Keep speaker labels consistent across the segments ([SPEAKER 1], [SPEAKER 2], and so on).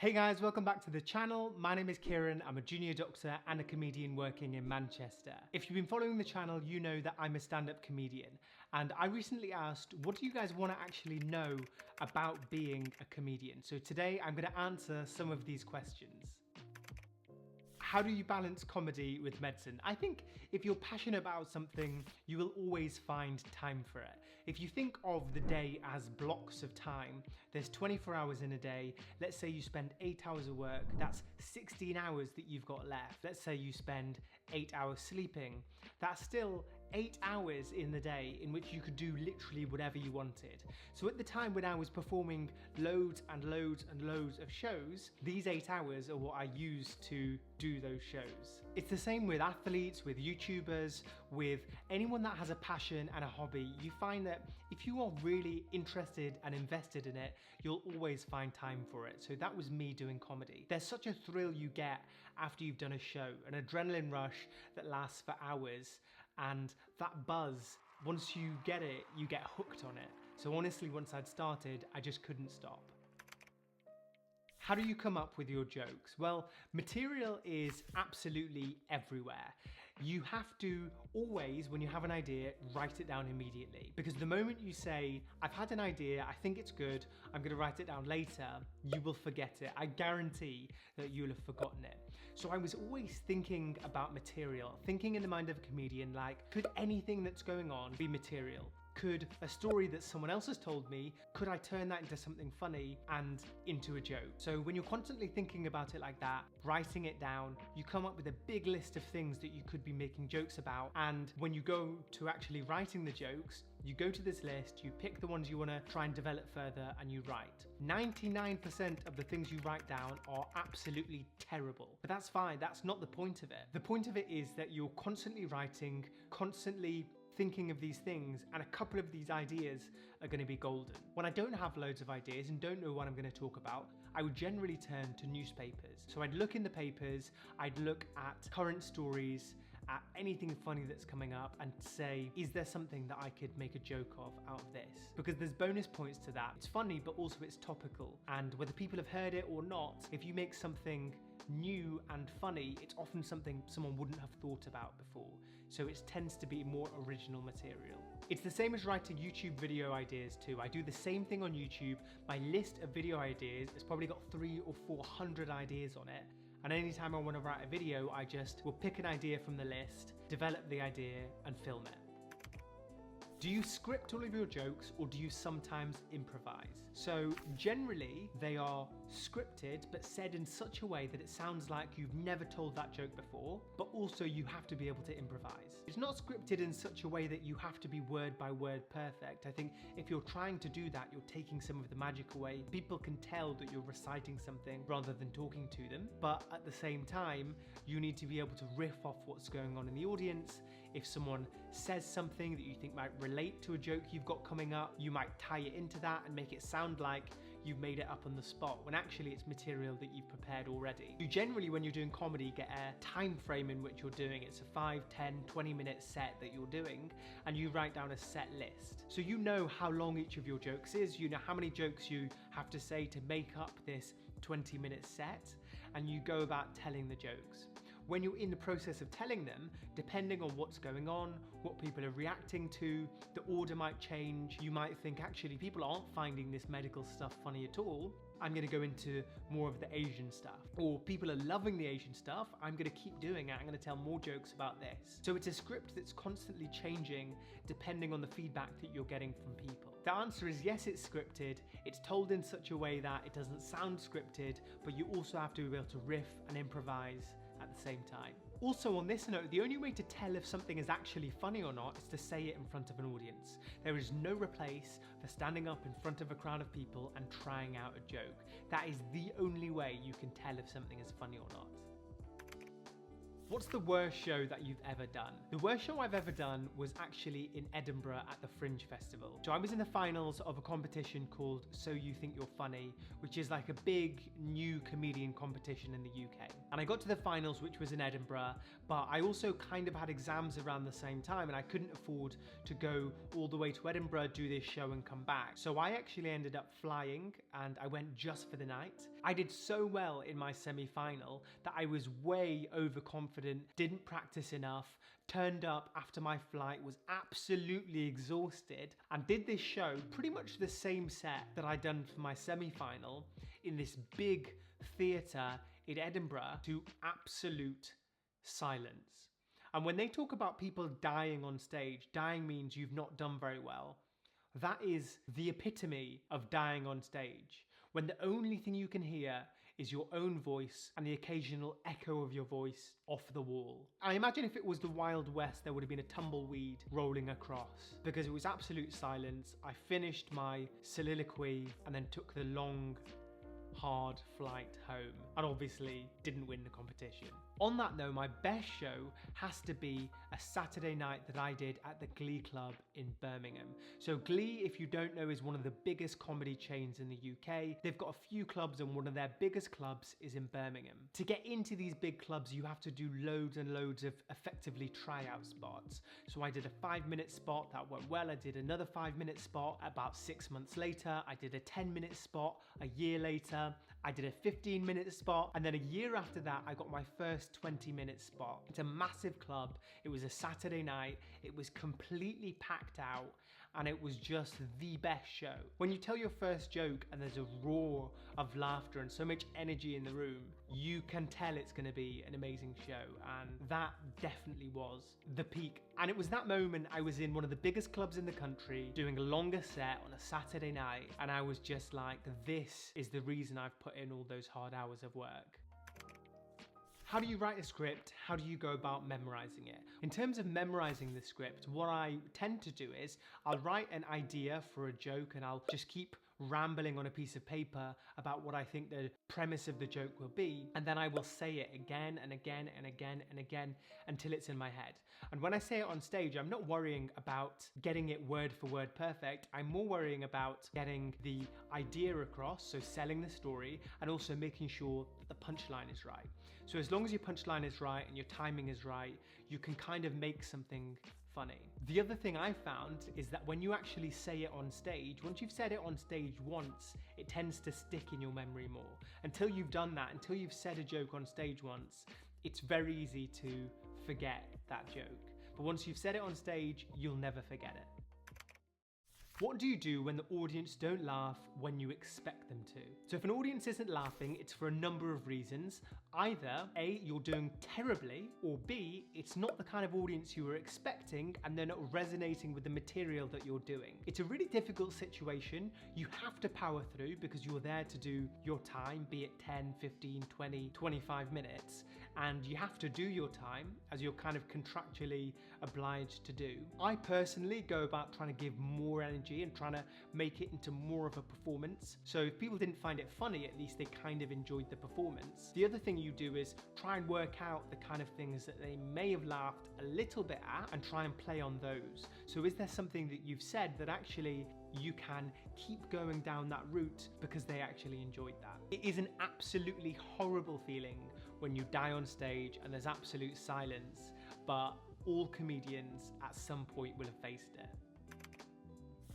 [SPEAKER 1] Hey guys, welcome back to the channel. My name is Kiran. I'm a junior doctor and a comedian working in Manchester. If you've been following the channel, you know that I'm a stand-up comedian. And I recently asked, what do you guys want to actually know about being a comedian? So today I'm going to answer some of these questions. How do you balance comedy with medicine? I think if you're passionate about something, you will always find time for it. If you think of the day as blocks of time, there's 24 hours in a day. Let's say you spend 8 hours of work, that's 16 hours that you've got left. Let's say you spend 8 hours sleeping. That's still 8 hours in the day in which you could do literally whatever you wanted. So at the time when I was performing loads and loads and loads of shows, these 8 hours are what I used to do those shows. It's the same with athletes, with YouTubers, with anyone that has a passion and a hobby. You find that if you are really interested and invested in it, you'll always find time for it. So that was me doing comedy. There's such a thrill you get after you've done a show, an adrenaline rush that lasts for hours, and that buzz, once you get it, you get hooked on it. So honestly, once I'd started, I just couldn't stop. How do you come up with your jokes? Well, material is absolutely everywhere. You have to always, when you have an idea, write it down immediately. Because the moment you say, I've had an idea, I think it's good, I'm gonna write it down later, you will forget it. I guarantee that you'll have forgotten it. So I was always thinking about material, thinking in the mind of a comedian, like, could anything that's going on be material? Could a story that someone else has told me, could I turn that into something funny and into a joke? So when you're constantly thinking about it like that, writing it down, you come up with a big list of things that you could be making jokes about. And when you go to actually writing the jokes, you go to this list, you pick the ones you want to try and develop further, and you write. 99% of the things you write down are absolutely terrible. But that's fine, that's not the point of it. The point of it is that you're constantly writing, constantly thinking of these things, and a couple of these ideas are going to be golden. When I don't have loads of ideas and don't know what I'm going to talk about, I would generally turn to newspapers. So I'd look in the papers, I'd look at current stories, at anything funny that's coming up, and say, is there something that I could make a joke of out of this? Because there's bonus points to that. It's funny, but also it's topical. And whether people have heard it or not, if you make something new and funny, it's often something someone wouldn't have thought about before. So it tends to be more original material. It's the same as writing YouTube video ideas too. I do the same thing on YouTube. My list of video ideas has probably got 300 or 400 ideas on it. And anytime I want to write a video, I just will pick an idea from the list, develop the idea, and film it. Do you script all of your jokes, or do you sometimes improvise? So generally they are scripted but said in such a way that it sounds like you've never told that joke before, but also you have to be able to improvise. It's not scripted in such a way that you have to be word by word perfect. I think if you're trying to do that, you're taking some of the magic away. People can tell that you're reciting something rather than talking to them, but at the same time, you need to be able to riff off what's going on in the audience. If someone says something that you think might relate to a joke you've got coming up, you might tie it into that and make it sound like you've made it up on the spot, when actually it's material that you've prepared already. You generally, when you're doing comedy, get a time frame in which you're doing it. It's a 5, 10, 20-minute set that you're doing, and you write down a set list. So you know how long each of your jokes is, you know how many jokes you have to say to make up this 20-minute set, and you go about telling the jokes. When you're in the process of telling them, depending on what's going on, what people are reacting to, the order might change. You might think, actually, people aren't finding this medical stuff funny at all. I'm going to go into more of the Asian stuff. Or people are loving the Asian stuff, I'm going to keep doing it, I'm going to tell more jokes about this. So it's a script that's constantly changing depending on the feedback that you're getting from people. The answer is yes, it's scripted. It's told in such a way that it doesn't sound scripted, but you also have to be able to riff and improvise at the same time. Also, on this note, the only way to tell if something is actually funny or not is to say it in front of an audience. There is no replace for standing up in front of a crowd of people and trying out a joke. That is the only way you can tell if something is funny or not. What's the worst show that you've ever done? The worst show I've ever done was actually in Edinburgh at the Fringe Festival. So I was in the finals of a competition called So You Think You're Funny, which is like a big new comedian competition in the UK. And I got to the finals, which was in Edinburgh, but I also kind of had exams around the same time and I couldn't afford to go all the way to Edinburgh, do this show and come back. So I actually ended up flying and I went just for the night. I did so well in my semi-final that I was way overconfident, didn't practice enough, turned up after my flight, was absolutely exhausted, and did this show pretty much the same set that I'd done for my semi-final in this big theatre in Edinburgh to absolute silence. And when they talk about people dying on stage, dying means you've not done very well. That is the epitome of dying on stage, when the only thing you can hear is your own voice and the occasional echo of your voice off the wall. I imagine if it was the Wild West, there would have been a tumbleweed rolling across, because it was absolute silence. I finished my soliloquy and then took the long, hard flight home, and obviously didn't win the competition. On that note, my best show has to be a Saturday night that I did at the Glee Club in Birmingham. So Glee, if you don't know, is one of the biggest comedy chains in the UK. They've got a few clubs and one of their biggest clubs is in Birmingham. To get into these big clubs, you have to do loads and loads of effectively tryout spots. So I did a 5-minute spot that went well. I did another 5-minute spot about 6 months later. I did a 10-minute spot a year later. I did a 15-minute spot, and then a year after that I got my first 20-minute spot. It's a massive club. It was a Saturday night. It was completely packed out and it was just the best show. When you tell your first joke and there's a roar of laughter and so much energy in the room, you can tell it's going to be an amazing show, and that definitely was the peak. And it was that moment I was in one of the biggest clubs in the country doing a longer set on a Saturday night, and I was just like, this is the reason I've put in all those hard hours of work. How do you write a script? How do you go about memorizing it? In terms of memorizing the script, what I tend to do is I'll write an idea for a joke and I'll just keep rambling on a piece of paper about what I think the premise of the joke will be, and then I will say it again and again and again and again until it's in my head. And when I say it on stage, I'm not worrying about getting it word for word perfect. I'm more worrying about getting the idea across, so selling the story, and also making sure that the punchline is right. So as long as your punchline is right and your timing is right, you can kind of make something funny. The other thing I found is that when you actually say it on stage, once you've said it on stage once, it tends to stick in your memory more. Until you've done that, until you've said a joke on stage once, it's very easy to forget that joke. But once you've said it on stage, you'll never forget it. What do you do when the audience don't laugh when you expect them to? So if an audience isn't laughing, it's for a number of reasons. Either A, you're doing terribly, or B, it's not the kind of audience you were expecting and they're not resonating with the material that you're doing. It's a really difficult situation. You have to power through because you're there to do your time, be it 10, 15, 20, 25 minutes, and you have to do your time as you're kind of contractually obliged to do. I personally go about trying to give more energy and trying to make it into more of a performance. So if people didn't find it funny, at least they kind of enjoyed the performance. The other thing you do is try and work out the kind of things that they may have laughed a little bit at and try and play on those. So is there something that you've said that actually you can keep going down that route because they actually enjoyed that? It is an absolutely horrible feeling when you die on stage and there's absolute silence, but all comedians at some point will have faced it.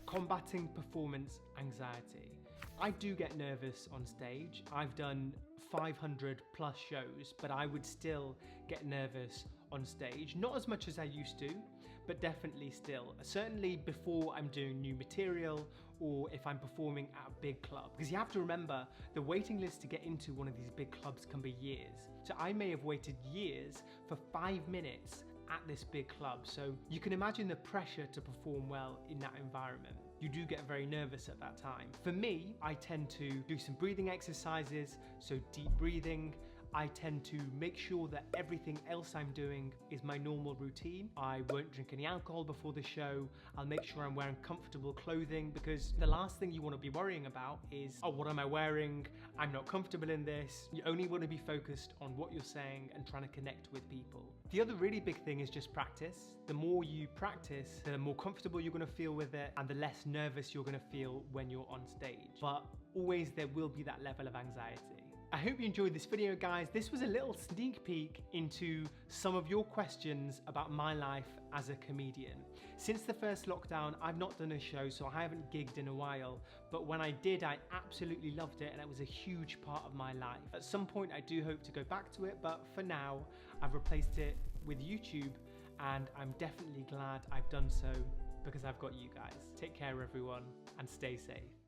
[SPEAKER 1] Combating performance anxiety. I do get nervous on stage. I've done 500 plus shows, but I would still get nervous on stage. Not as much as I used to, but definitely still. Certainly before I'm doing new material or if I'm performing at a big club. Because you have to remember, the waiting list to get into one of these big clubs can be years. So I may have waited years for 5 minutes at this big club. So you can imagine the pressure to perform well in that environment. You do get very nervous at that time. For me, I tend to do some breathing exercises, so deep breathing. I tend to make sure that everything else I'm doing is my normal routine. I won't drink any alcohol before the show. I'll make sure I'm wearing comfortable clothing, because the last thing you want to be worrying about is, oh, what am I wearing? I'm not comfortable in this. You only want to be focused on what you're saying and trying to connect with people. The other really big thing is just practice. The more you practice, the more comfortable you're going to feel with it and the less nervous you're going to feel when you're on stage. But always there will be that level of anxiety. I hope you enjoyed this video, guys. This was a little sneak peek into some of your questions about my life as a comedian. Since the first lockdown, I've not done a show, so I haven't gigged in a while, but when I did, I absolutely loved it and it was a huge part of my life. At some point, I do hope to go back to it, but for now, I've replaced it with YouTube, and I'm definitely glad I've done so because I've got you guys. Take care, everyone, and stay safe.